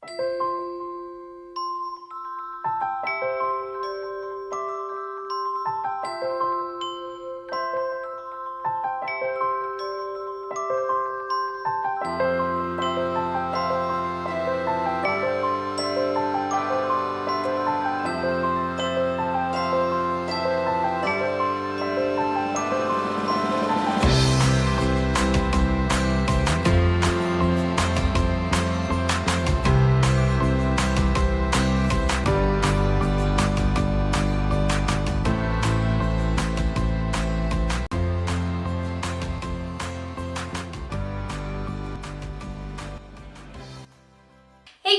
Hey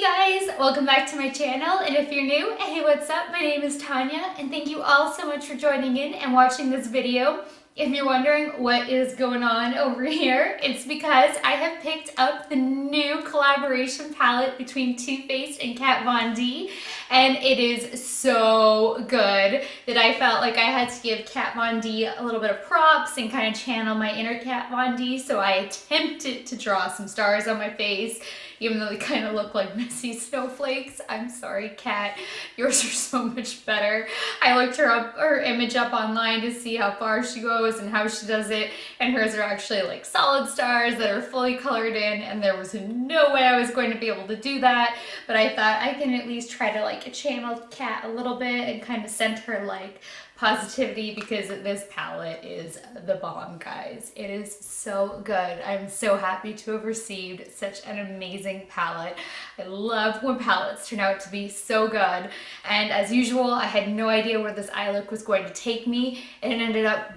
guys, welcome back to my channel, and if you're new, hey, what's up? My name is Tanya, and thank you all so much for joining in and watching this video. If you're wondering what is going on over here, it's because I have picked up the new collaboration palette between Too Faced and Kat Von D, and it is so good that I felt like I had to give Kat Von D a little bit of props and kind of channel my inner Kat Von D, so I attempted to draw some stars on my face, even though they kind of look like messy snowflakes. I'm sorry, Kat. Yours are so much better. I looked her image up online to see how far she goes and how she does it, and hers are actually like solid stars that are fully colored in, and there was no way I was going to be able to do that, but I thought I can at least try to like channel Kat a little bit and kind of send her like positivity, because this palette is the bomb, guys. It is so good. I'm so happy to have received such an amazing palette. I love when palettes turn out to be so good, and as usual, I had no idea where this eye look was going to take me, and it ended up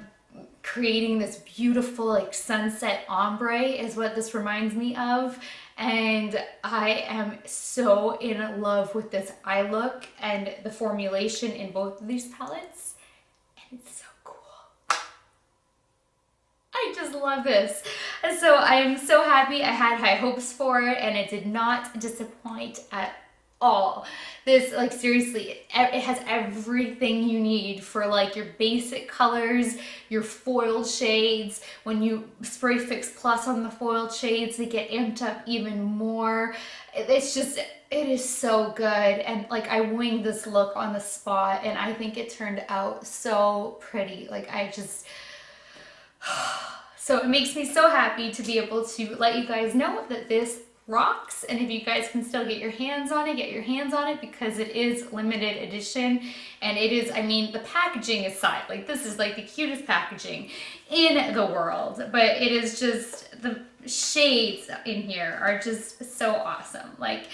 creating this beautiful like sunset ombre is what this reminds me of, and I am so in love with this eye look and the formulation in both of these palettes. It's so cool. I just love this. So I am so happy. I had high hopes for it, and it did not disappoint at all. This, like, seriously, it has everything you need for like your basic colors, your foiled shades. When you spray Fix Plus on the foiled shades, they get amped up even more. It's just, it is so good, and like I winged this look on the spot, and I think it turned out so pretty. Like I just, so it makes me so happy to be able to let you guys know that this rocks, and if you guys can still get your hands on it, get your hands on it, because it is limited edition, and it is, I mean, the packaging aside, like this is like the cutest packaging in the world, but it is just, the shades in here are just so awesome. Like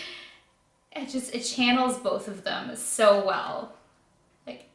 it channels both of them so well. Like,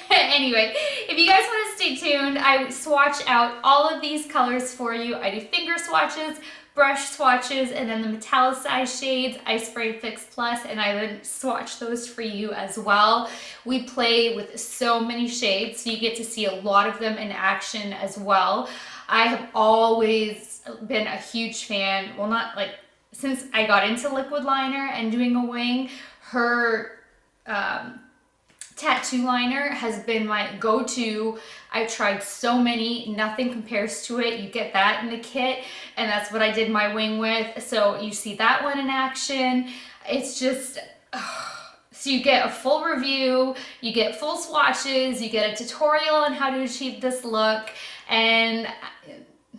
anyway, if you guys want to stay tuned, I swatch out all of these colors for you. I do finger swatches, brush swatches, and then the metallicized shades I spray Fix Plus, and I would swatch those for you as well. We play with so many shades, so you get to see a lot of them in action as well. I have always been a huge fan, well, not like since I got into liquid liner and doing a wing, her tattoo liner has been my go-to. I've tried so many, nothing compares to it. You get that in the kit, and that's what I did my wing with. So you see that one in action. It's just, so you get a full review, you get full swatches, you get a tutorial on how to achieve this look, and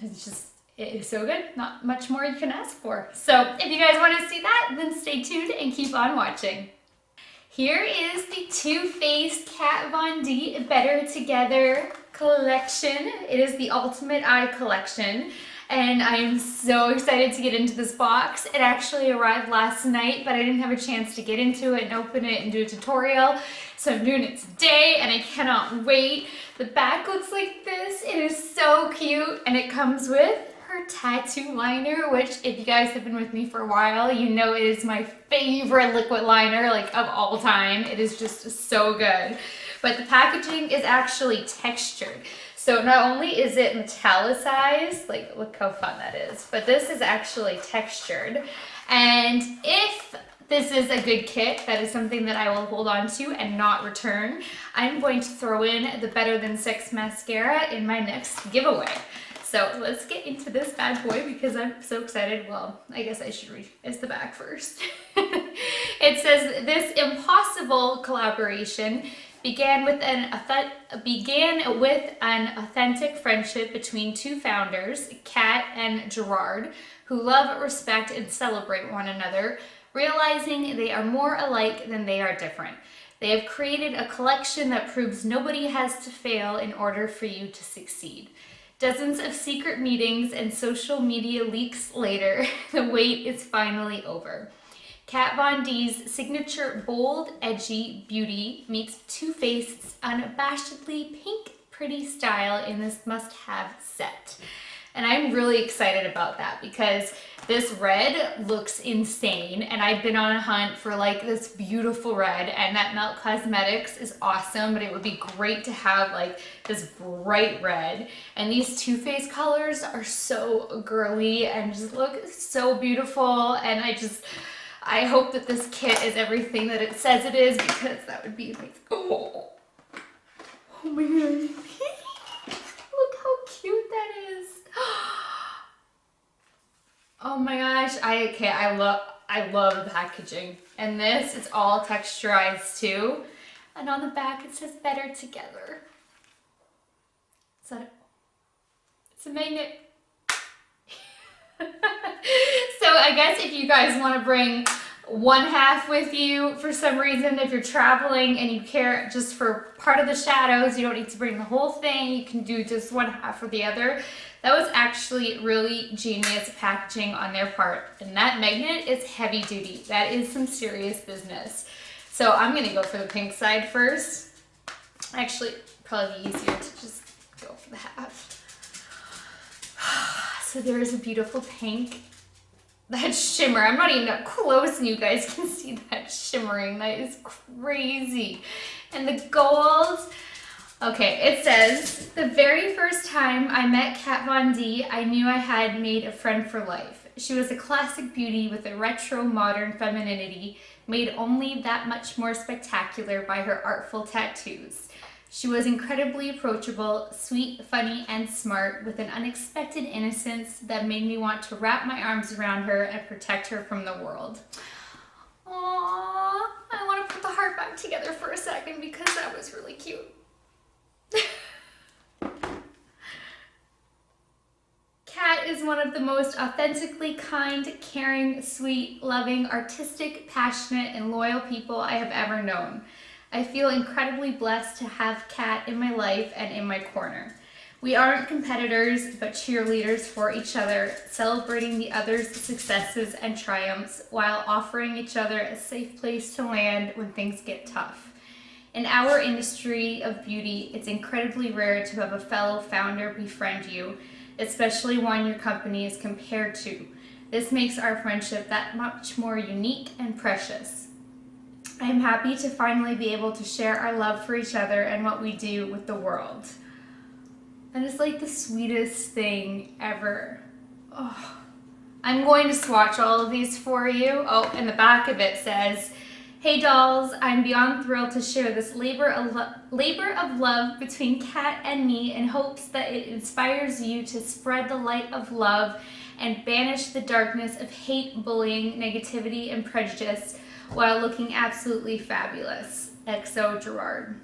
it's just, it is so good. Not much more you can ask for. So if you guys want to see that, then stay tuned and keep on watching. Here is the Too Faced Kat Von D Better Together collection. It is the Ultimate Eye collection, and I am so excited to get into this box. It actually arrived last night, but I didn't have a chance to get into it and open it and do a tutorial, so I'm doing it today, and I cannot wait. The back looks like this. It is so cute, and it comes with her tattoo liner, which if you guys have been with me for a while, you know it is my favorite liquid liner, like of all time. It is just so good. But the packaging is actually textured. So not only is it metallicized, like look how fun that is, but this is actually textured. And if this is a good kit, that is something that I will hold on to and not return, I'm going to throw in the Better Than Sex mascara in my next giveaway. So let's get into this bad boy because I'm so excited. Well, I guess I should read the back first. It says, this impossible collaboration began with an authentic friendship between two founders, Kat and Gerard, who love, respect, and celebrate one another, realizing they are more alike than they are different. They have created a collection that proves nobody has to fail in order for you to succeed. Dozens of secret meetings and social media leaks later, the wait is finally over. Kat Von D's signature bold, edgy beauty meets Too Faced's unabashedly pink, pretty style in this must-have set. And I'm really excited about that because this red looks insane, and I've been on a hunt for like this beautiful red, and that Melt Cosmetics is awesome, but it would be great to have like this bright red. And these Too Faced colors are so girly and just look so beautiful, and I hope that this kit is everything that it says it is, because that would be amazing. Oh my god. Look how cute that is. Oh my gosh, I love the packaging. And this, it's all texturized too. And on the back it says better together. Is that it? It's a magnet. So I guess if you guys want to bring one half with you for some reason, if you're traveling and you care just for part of the shadows, you don't need to bring the whole thing, you can do just one half or the other. That was actually really genius packaging on their part. And that magnet is heavy duty. That is some serious business. So I'm gonna go for the pink side first. Actually, probably be easier to just go for the half. So there is a beautiful pink. That shimmer, I'm not even up close and you guys can see that shimmering. That is crazy. And the gold. Okay, it says, the very first time I met Kat Von D, I knew I had made a friend for life. She was a classic beauty with a retro modern femininity, made only that much more spectacular by her artful tattoos. She was incredibly approachable, sweet, funny, and smart, with an unexpected innocence that made me want to wrap my arms around her and protect her from the world. Aww, I want to put the heart back together for a second because that was really cute. Kat is one of the most authentically kind, caring, sweet, loving, artistic, passionate, and loyal people I have ever known. I feel incredibly blessed to have Kat in my life and in my corner. We aren't competitors, but cheerleaders for each other, celebrating the other's successes and triumphs while offering each other a safe place to land when things get tough. In our industry of beauty, it's incredibly rare to have a fellow founder befriend you, especially one your company is compared to. This makes our friendship that much more unique and precious. I am happy to finally be able to share our love for each other and what we do with the world. That is like the sweetest thing ever. Oh. I'm going to swatch all of these for you. Oh, and the back of it says, hey dolls, I'm beyond thrilled to share this labor of love between Kat and me in hopes that it inspires you to spread the light of love and banish the darkness of hate, bullying, negativity, and prejudice while looking absolutely fabulous. XO Gerard.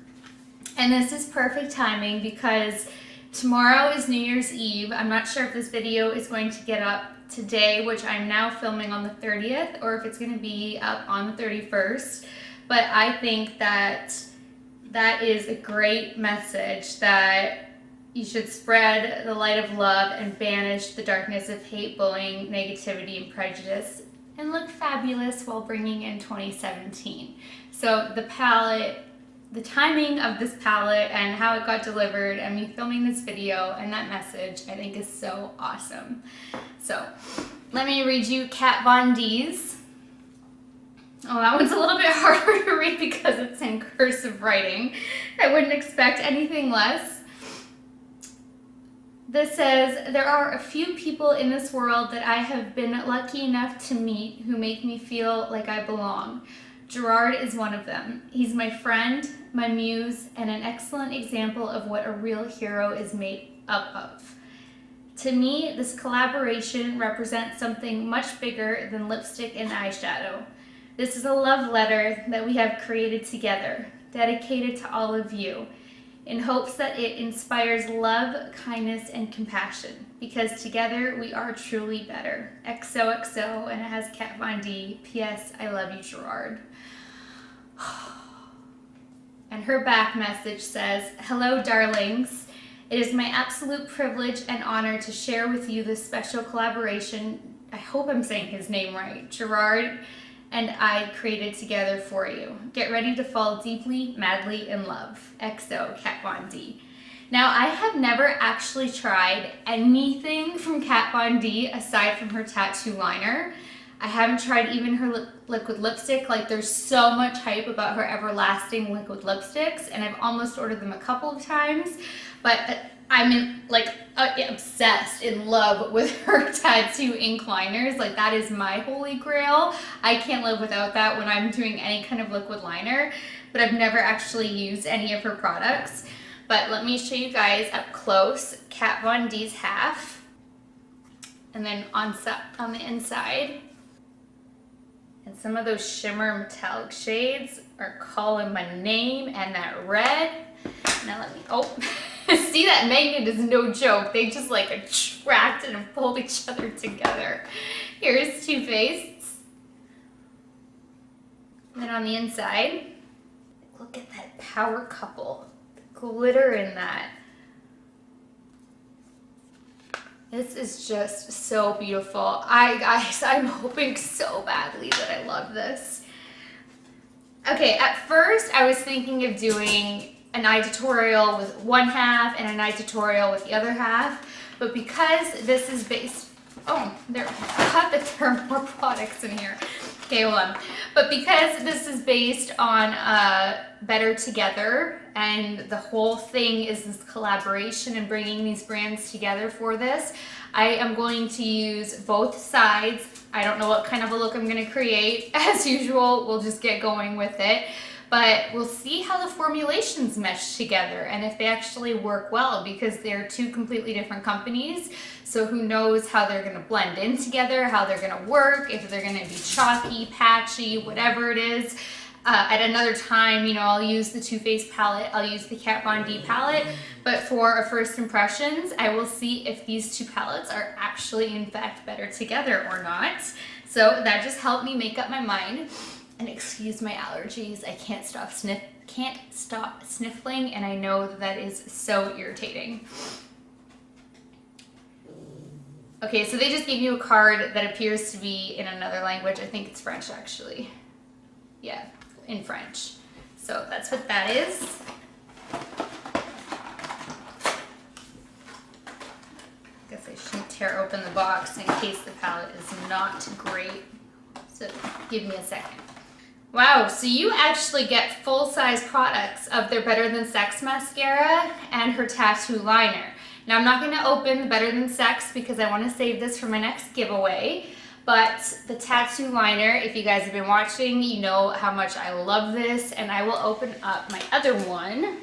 And this is perfect timing because tomorrow is New Year's Eve. I'm not sure if this video is going to get up today, which I'm now filming on the 30th, or if it's going to be up on the 31st. But I think that that is a great message, that you should spread the light of love and banish the darkness of hate, bullying, negativity, and prejudice, and look fabulous while bringing in 2017. So the palette, the timing of this palette and how it got delivered and me filming this video and that message, I think is so awesome. So let me read you Kat Von D's. Oh, that one's a little bit harder to read because it's in cursive writing. I wouldn't expect anything less. This says, there are a few people in this world that I have been lucky enough to meet who make me feel like I belong. Gerard is one of them. He's my friend, my muse, and an excellent example of what a real hero is made up of. to me, this collaboration represents something much bigger than lipstick and eyeshadow. This is a love letter that we have created together, dedicated to all of you, in hopes that it inspires love, kindness, and compassion, because together we are truly better. XOXO, and it has Kat Von D. P.S. I love you, Gerard. And her back message says, "Hello, darlings. It is my absolute privilege and honor to share with you this special collaboration." I hope I'm saying his name right. Gerard and I created together for you. Get ready to fall deeply, madly in love. XO, Kat Von D. Now, I have never actually tried anything from Kat Von D aside from her tattoo liner. I haven't tried even her liquid lipstick. Like, there's so much hype about her everlasting liquid lipsticks, and I've almost ordered them a couple of times, but I'm obsessed, in love with her tattoo ink liners. Like, that is my holy grail. I can't live without that when I'm doing any kind of liquid liner, but I've never actually used any of her products. But let me show you guys up close Kat Von D's half, and then on the inside. And some of those shimmer metallic shades are calling my name, and that red. Now let me, see, that magnet is no joke. They just like attracted and pulled each other together. Here's Too Faced. And then on the inside, look at that power couple. The glitter in that. This is just so beautiful. Guys, I'm hoping so badly that I love this. Okay, at first I was thinking of doing an eye tutorial with one half and an eye tutorial with the other half, but because this is based, I thought that there are more products in here. Okay, hold on. But because this is based on Better Together, and the whole thing is this collaboration and bringing these brands together for this, I am going to use both sides. I don't know what kind of a look I'm going to create. As usual, we'll just get going with it. But we'll see how the formulations mesh together and if they actually work well, because they're two completely different companies. So who knows how they're going to blend in together, how they're going to work, if they're going to be chalky, patchy, whatever it is. At another time, I'll use the Too Faced palette, I'll use the Kat Von D palette, but for our first impressions, I will see if these two palettes are actually in fact better together or not. So that just helped me make up my mind. And excuse my allergies, I can't stop sniffling, and I know that is so irritating. Okay, so they just gave you a card that appears to be in another language. I think it's French, actually. Yeah, in French. So that's what that is. I guess I shouldn't tear open the box in case the palette is not great. So give me a second. Wow, so you actually get full-size products of their Better Than Sex mascara and her tattoo liner. Now, I'm not going to open the Better Than Sex because I want to save this for my next giveaway. But the tattoo liner, if you guys have been watching, you know how much I love this. And I will open up my other one.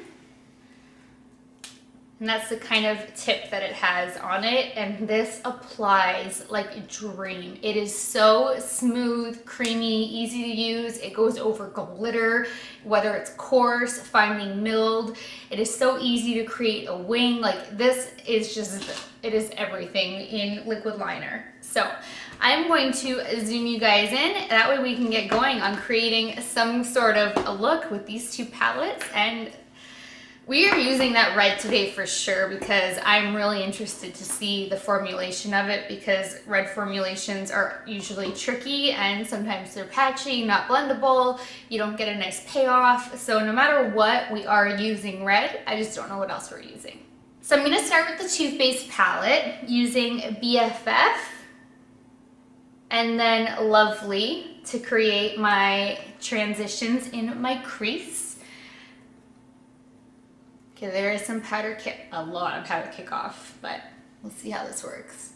And that's the kind of tip that it has on it. And this applies like a dream. It is so smooth, creamy, easy to use. It goes over glitter, whether it's coarse, finely milled. It is so easy to create a wing. Like, this is just, it is everything in liquid liner. So I'm going to zoom you guys in. That way we can get going on creating some sort of a look with these two palettes. And we are using that red today for sure because I'm really interested to see the formulation of it, because red formulations are usually tricky and sometimes they're patchy, not blendable. You don't get a nice payoff. So no matter what, we are using red. I just don't know what else we're using. So I'm going to start with the Too Faced palette using BFF and then Lovely to create my transitions in my crease. Okay, there is some powder kick, a lot of powder kick off, but we'll see how this works.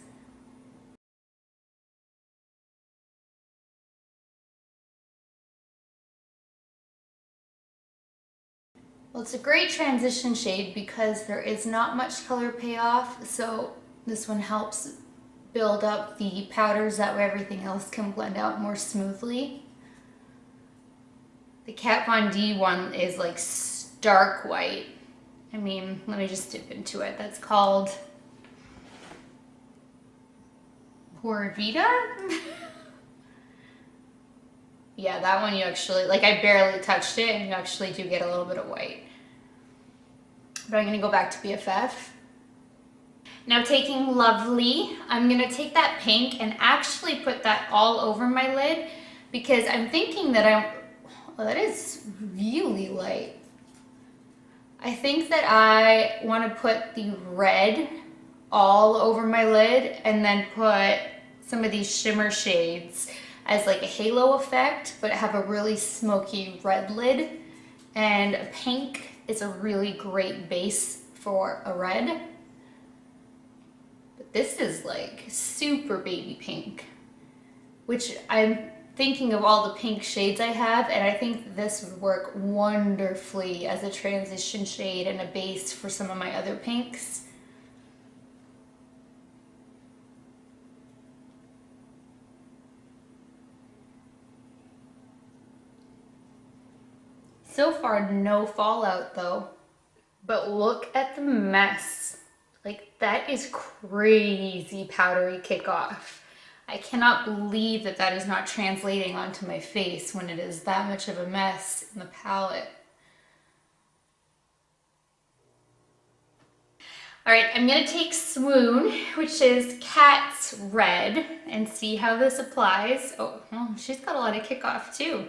Well, it's a great transition shade because there is not much color payoff, so This one helps build up the powders, that way everything else can blend out more smoothly. The Kat Von D one is like stark white. I mean, let me just dip into it. That's called Pura Vida? Yeah, that one you actually, like I barely touched it and you actually do get a little bit of white. But I'm gonna go back to BFF. Now taking Lovely, I'm gonna take that pink and actually put that all over my lid because I'm thinking that well, that is really light. I think that I wanna put the red all over my lid and then put some of these shimmer shades as like a halo effect, but have a really smoky red lid. And a pink is a really great base for a red. But this is like super baby pink, which I'm thinking of all the pink shades I have, and I think this would work wonderfully as a transition shade and a base for some of my other pinks. So far, no fallout though, but look at the mess. Like that is crazy powdery kickoff. I cannot believe that that is not translating onto my face when it is that much of a mess in the palette. All right, I'm gonna take Swoon, which is Cat's Red, and see how this applies. Oh, well, she's got a lot of kickoff too.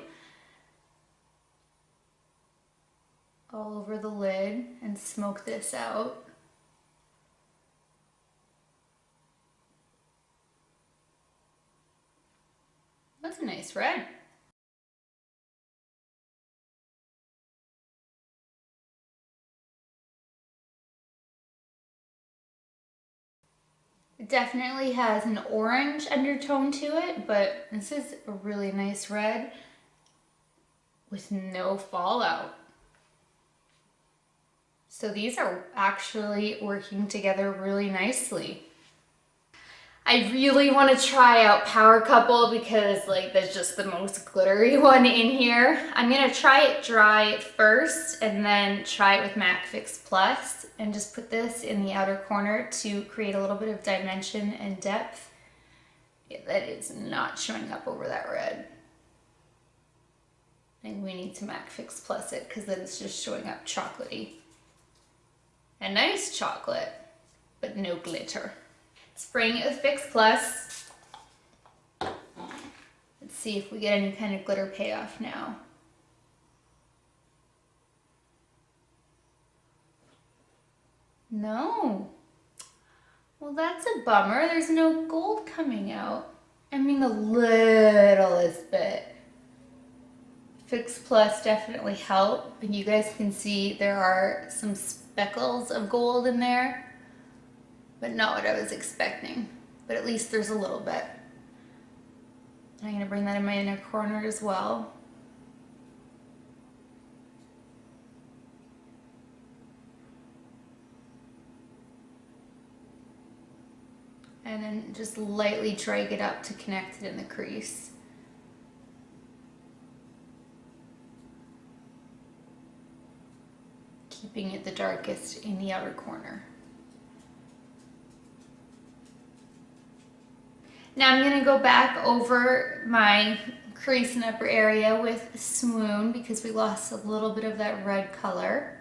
All over the lid and smoke this out. That's a nice red. It definitely has an orange undertone to it, but this is a really nice red with no fallout. So these are actually working together really nicely. I really want to try out Power Couple because like that's just the most glittery one in here. I'm going to try it dry first and then try it with MAC Fix Plus and just put this in the outer corner to create a little bit of dimension and depth. Yeah, that is not showing up over that red. And we need to MAC Fix Plus it because then it's just showing up chocolatey. A nice chocolate, but no glitter. Spraying it with Fix Plus. Let's see if we get any kind of glitter payoff now. No. Well, that's a bummer. There's no gold coming out. I mean, the littlest bit. Fix Plus definitely helped. And you guys can see there are some speckles of gold in there, but not what I was expecting. But at least there's a little bit. I'm gonna bring that in my inner corner as well. And then just lightly drag it up to connect it in the crease. Keeping it the darkest in the outer corner. Now I'm gonna go back over my crease and upper area with Swoon because we lost a little bit of that red color.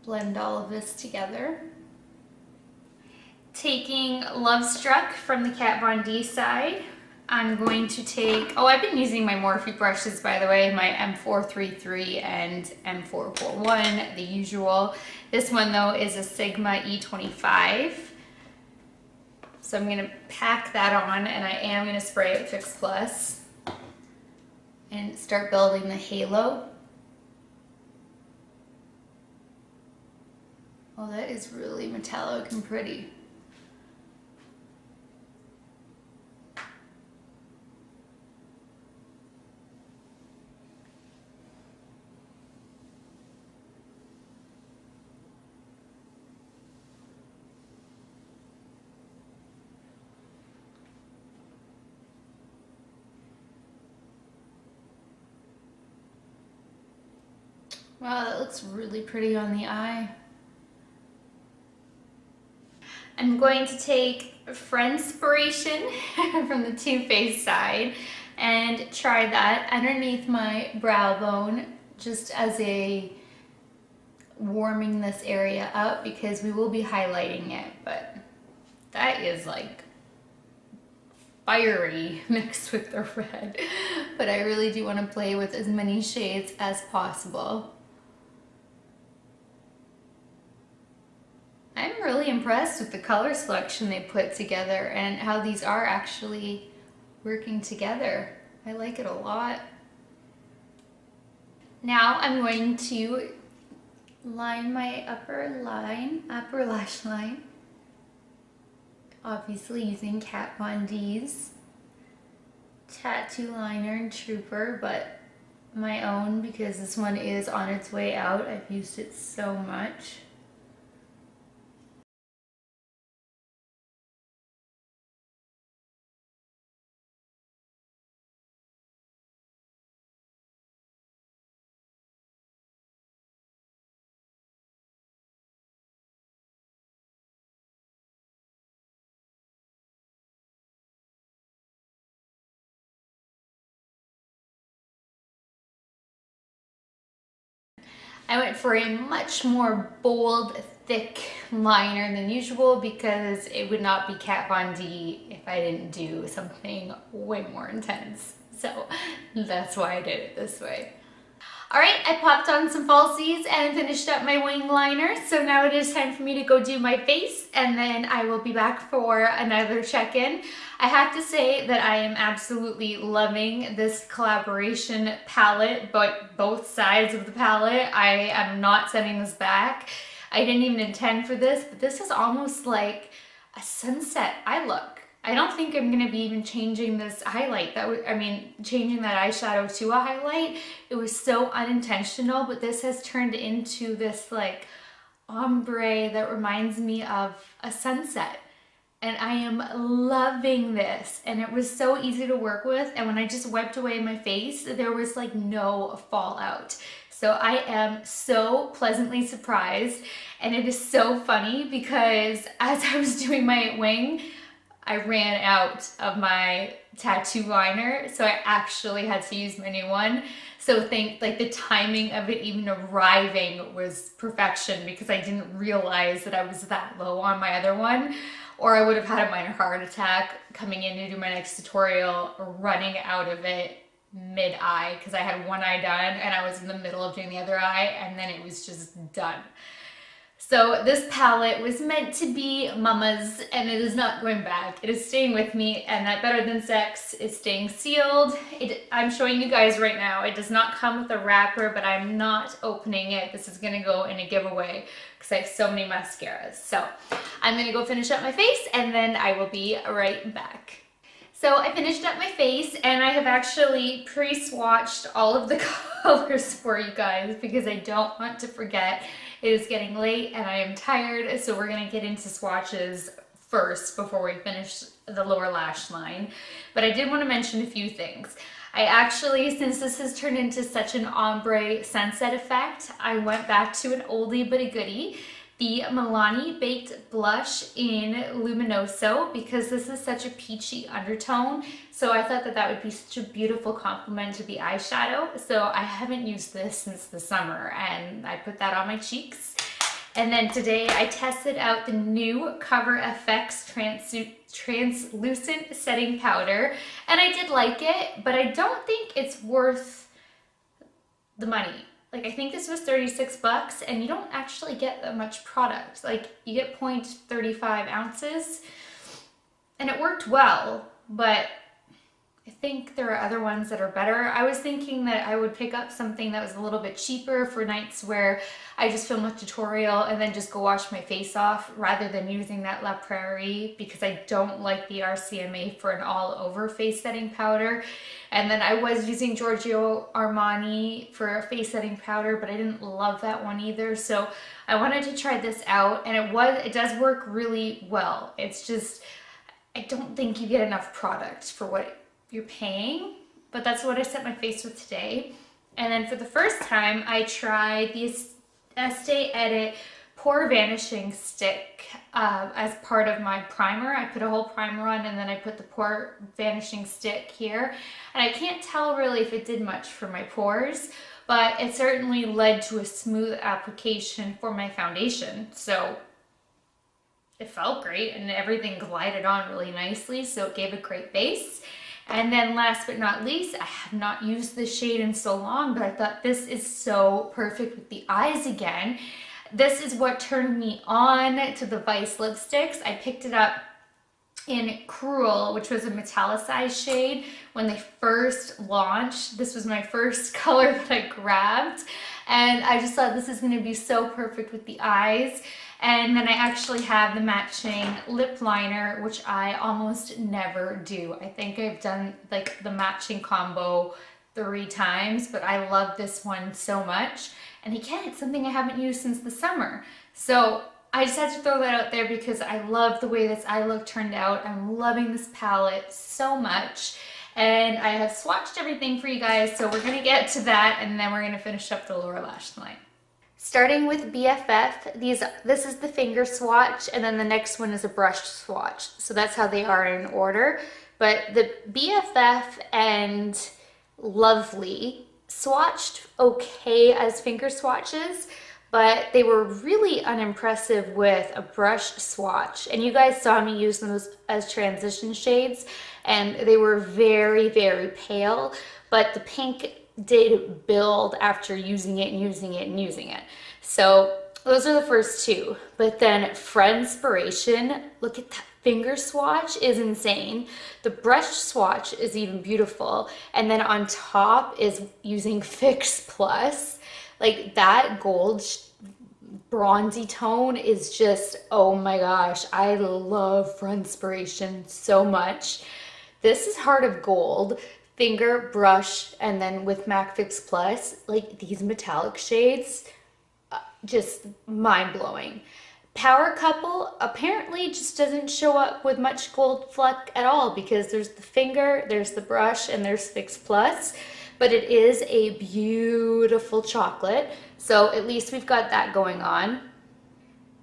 Blend all of this together. Taking Love Struck from the Kat Von D side, I'm going to take, oh, I've been using my Morphe brushes, by the way, my M433 and M441, the usual. This one, though, is a Sigma E25. So I'm going to pack that on, and I am going to spray it with Fix Plus and start building the halo. Oh, that is really metallic and pretty. Wow, that looks really pretty on the eye. I'm going to take Friendspiration from the Too Faced side and try that underneath my brow bone just as a warming this area up because we will be highlighting it, but that is like fiery mixed with the red. But I really do want to play with as many shades as possible. I'm really impressed with the color selection they put together and how these are actually working together. I like it a lot. Now I'm going to line my upper lash line. Obviously using Kat Von D's tattoo liner and Trooper, but my own because this one is on its way out. I've used it so much. I went for a much more bold, thick liner than usual because it would not be Kat Von D if I didn't do something way more intense. So that's why I did it this way. All right, I popped on some falsies and finished up my wing liner. So now it is time for me to go do my face and then I will be back for another check-in. I have to say that I am absolutely loving this collaboration palette, but both sides of the palette. I am not sending this back. I didn't even intend for this, but this is almost like a sunset eye look. I don't think I'm gonna be even changing this highlight. Changing that eyeshadow to a highlight. It was so unintentional, but this has turned into this like ombre that reminds me of a sunset. And I am loving this. And it was so easy to work with. And when I just wiped away my face, there was like no fallout. So I am so pleasantly surprised. And it is so funny because as I was doing my wing, I ran out of my tattoo liner, so I actually had to use my new one. So think like the timing of it even arriving was perfection because I didn't realize that I was that low on my other one, or I would have had a minor heart attack coming in to do my next tutorial, running out of it mid-eye because I had one eye done and I was in the middle of doing the other eye and then it was just done. So this palette was meant to be mama's and it is not going back. It is staying with me and that Better Than Sex is staying sealed. I'm showing you guys right now. It does not come with a wrapper, but I'm not opening it. This is gonna go in a giveaway because I have so many mascaras. So I'm gonna go finish up my face and then I will be right back. So I finished up my face and I have actually pre-swatched all of the colors for you guys because I don't want to forget. It is getting late and I am tired, so we're gonna get into swatches first before we finish the lower lash line. But I did want to mention a few things. I actually, since this has turned into such an ombre sunset effect, I went back to an oldie but a goodie, the Milani Baked Blush in Luminoso, because this is such a peachy undertone. So I thought that that would be such a beautiful complement to the eyeshadow. So I haven't used this since the summer and I put that on my cheeks. And then today I tested out the new Cover FX Translucent Setting Powder and I did like it, but I don't think it's worth the money. Like I think this was 36 bucks and you don't actually get that much product. Like you get 0.35 ounces and it worked well, but I think there are other ones that are better. I was thinking that I would pick up something that was a little bit cheaper for nights where I just film a tutorial and then just go wash my face off rather than using that La Prairie because I don't like the RCMA for an all over face setting powder. And then I was using Giorgio Armani for a face setting powder, but I didn't love that one either. So I wanted to try this out and it does work really well. It's just, I don't think you get enough product for what you're paying, but that's what I set my face with today. And then for the first time, I tried the Estee Edit Pore Vanishing Stick as part of my primer. I put a whole primer on and then I put the Pore Vanishing Stick here. And I can't tell really if it did much for my pores, but it certainly led to a smooth application for my foundation. So it felt great and everything glided on really nicely, so it gave a great base. And then last but not least, I have not used this shade in so long, but I thought this is so perfect with the eyes again. This is what turned me on to the Vice lipsticks. I picked it up in Cruel, which was a metallicized shade when they first launched. This was my first color that I grabbed, and I just thought this is going to be so perfect with the eyes. And then I actually have the matching lip liner, which I almost never do. I think I've done like the matching combo 3 times, but I love this one so much. And again, it's something I haven't used since the summer. So I just had to throw that out there because I love the way this eye look turned out. I'm loving this palette so much. And I have swatched everything for you guys, so we're gonna get to that and then we're gonna finish up the lower lash line. Starting with BFF, this is the finger swatch, and then the next one is a brush swatch. So that's how they are in order. But the BFF and Lovely swatched okay as finger swatches, but they were really unimpressive with a brush swatch. And you guys saw me use those as transition shades, and they were very, very pale, but the pink did build after using it and using it and using it. So those are the first 2. But then Friendspiration, look at that finger swatch, is insane. The brush swatch is even beautiful. And then on top is using Fix Plus. Like that gold bronzy tone is just, oh my gosh, I love Friendspiration so much. This is Heart of Gold. Finger, brush, and then with MAC Fix Plus, like these metallic shades, just mind-blowing. Power Couple apparently just doesn't show up with much gold fleck at all because there's the finger, there's the brush, and there's Fix Plus, but it is a beautiful chocolate, so at least we've got that going on.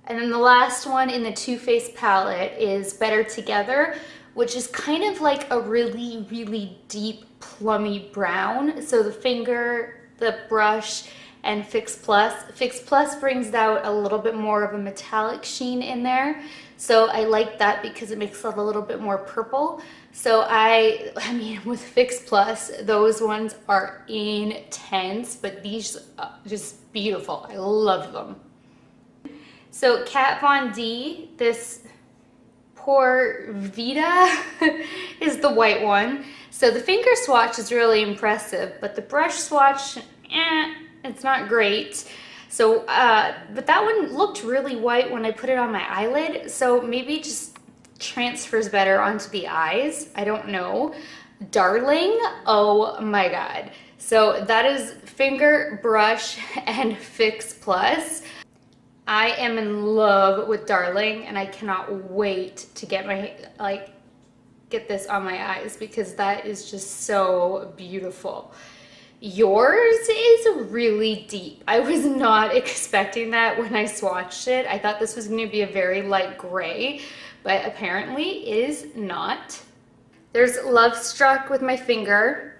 And then the last one in the Too Faced palette is Better Together, which is kind of like a really, really deep plummy brown. So the finger, the brush, and Fix Plus. Fix Plus brings out a little bit more of a metallic sheen in there. So I like that because it makes it a little bit more purple. So I mean, with Fix Plus, those ones are intense, but these are just beautiful. I love them. So Kat Von D, this Pore Vita is the white one. So the finger swatch is really impressive, but the brush swatch, it's not great. So, but that one looked really white when I put it on my eyelid, so maybe it just transfers better onto the eyes. I don't know. Darling, oh my god. So that is finger, brush, and Fix Plus. I am in love with Darling, and I cannot wait to get get this on my eyes because that is just so beautiful. Yours is really deep. I was not expecting that when I swatched it. I thought this was going to be a very light gray, but apparently is not. There's Love Struck with my finger,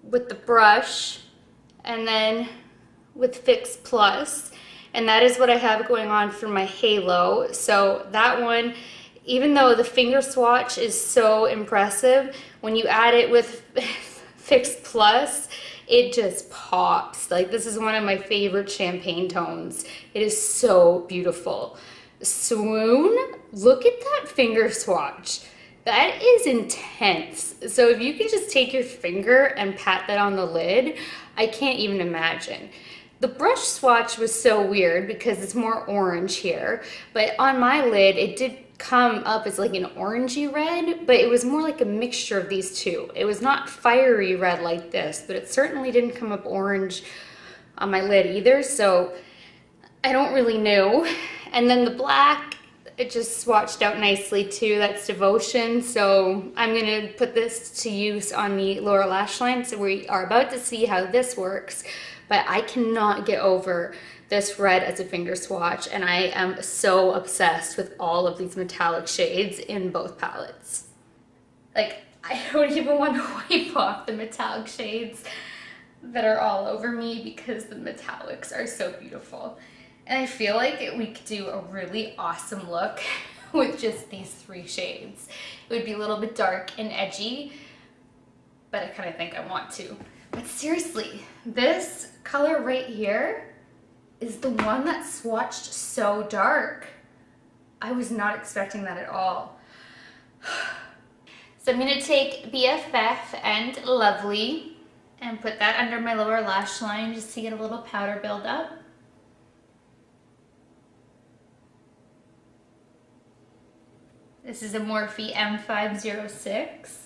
with the brush, and then with Fix Plus. And that is what I have going on for my halo. So that one, even though the finger swatch is so impressive, when you add it with Fix Plus, it just pops. Like, this is one of my favorite champagne tones. It is so beautiful. Swoon, look at that finger swatch. That is intense. So if you can just take your finger and pat that on the lid, I can't even imagine. The brush swatch was so weird because it's more orange here, but on my lid it did come up as like an orangey red, but it was more like a mixture of these two. It was not fiery red like this, but it certainly didn't come up orange on my lid either, so I don't really know. And then the black, it just swatched out nicely too. That's Devotion. So I'm gonna put this to use on the lower lash line. So we are about to see how this works, but I cannot get over this red as a finger swatch, and I am so obsessed with all of these metallic shades in both palettes. Like, I don't even want to wipe off the metallic shades that are all over me because the metallics are so beautiful. And I feel like we could do a really awesome look with just these 3 shades. It would be a little bit dark and edgy, but I kind of think I want to. But seriously, this color right here is the one that swatched so dark. I was not expecting that at all. So I'm gonna take BFF and Lovely and put that under my lower lash line just to get a little powder buildup. This is a Morphe M506.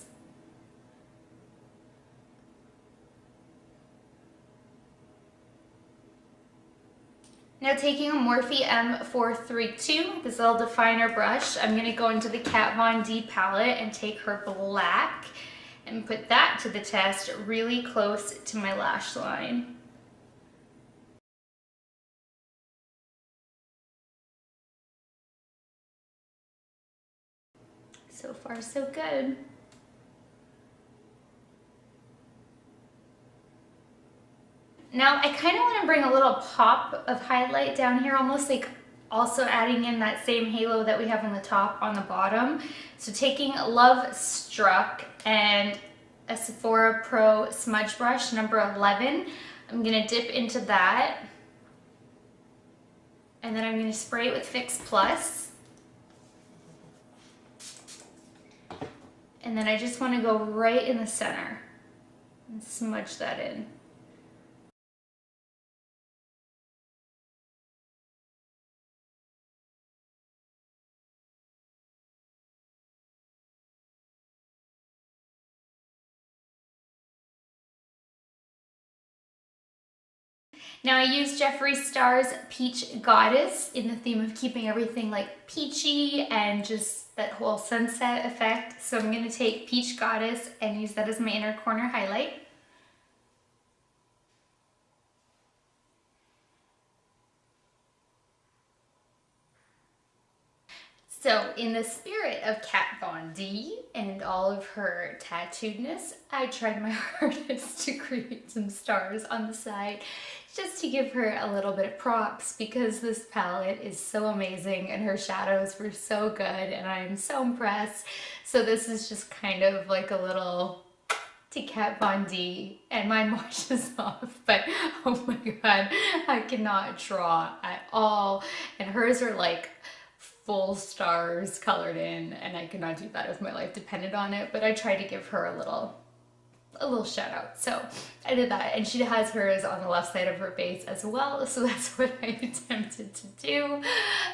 Now taking a Morphe M432, this little definer brush, I'm going to go into the Kat Von D palette and take her black and put that to the test really close to my lash line. So far, so good. Now I kind of want to bring a little pop of highlight down here, almost like also adding in that same halo that we have on the top on the bottom. So taking Love Struck and a Sephora Pro smudge brush number 11, I'm going to dip into that. And then I'm going to spray it with Fix Plus. And then I just want to go right in the center and smudge that in. Now I use Jeffree Star's Peach Goddess in the theme of keeping everything like peachy and just that whole sunset effect. So I'm going to take Peach Goddess and use that as my inner corner highlight. So in the spirit of Kat Von D and all of her tattooedness, I tried my hardest to create some stars on the side just to give her a little bit of props because this palette is so amazing and her shadows were so good and I am so impressed. So this is just kind of like a little to Kat Von D, and mine washes off, but oh my god, I cannot draw at all. And hers are like full stars colored in, and I could not do that if my life depended on it, but I tried to give her a little shout out. So I did that, and she has hers on the left side of her face as well, so that's what I attempted to do,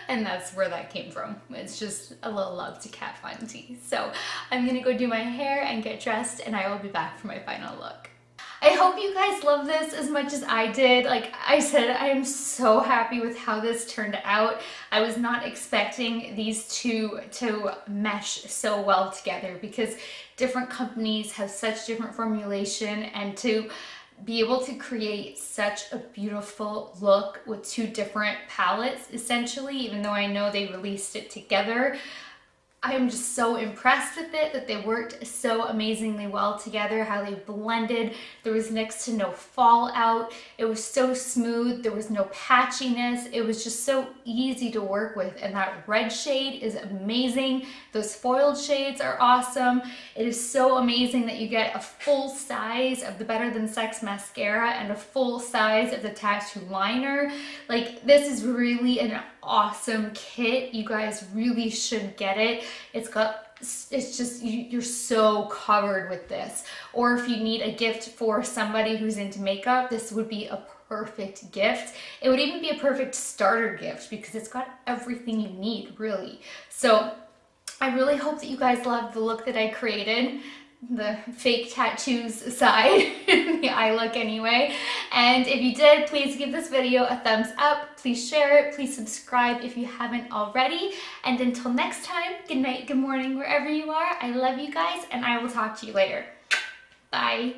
and that's where that came from. It's just a little love to Kat Von D. So I'm gonna go do my hair and get dressed, and I will be back for my final look. I hope you guys love this as much as I did. Like I said, I am so happy with how this turned out. I was not expecting these two to mesh so well together because different companies have such different formulation, and to be able to create such a beautiful look with two different palettes essentially, even though I know they released it together, I'm just so impressed with it, that they worked so amazingly well together, how they blended. There was next to no fallout. It was so smooth. There was no patchiness. It was just so easy to work with. And that red shade is amazing. Those foiled shades are awesome. It is so amazing that you get a full size of the Better Than Sex mascara and a full size of the tattoo liner. Like, this is really an awesome kit. You guys really should get it. It's just, you're so covered with this. Or if you need a gift for somebody who's into makeup, this would be a perfect gift. It would even be a perfect starter gift because it's got everything you need, really. So I really hope that you guys loved the look that I created. the fake tattoos side, the eye look anyway. And if you did, please give this video a thumbs up, please share it, please subscribe if you haven't already. And until next time, good night, good morning, wherever you are. I love you guys, and I will talk to you later. Bye.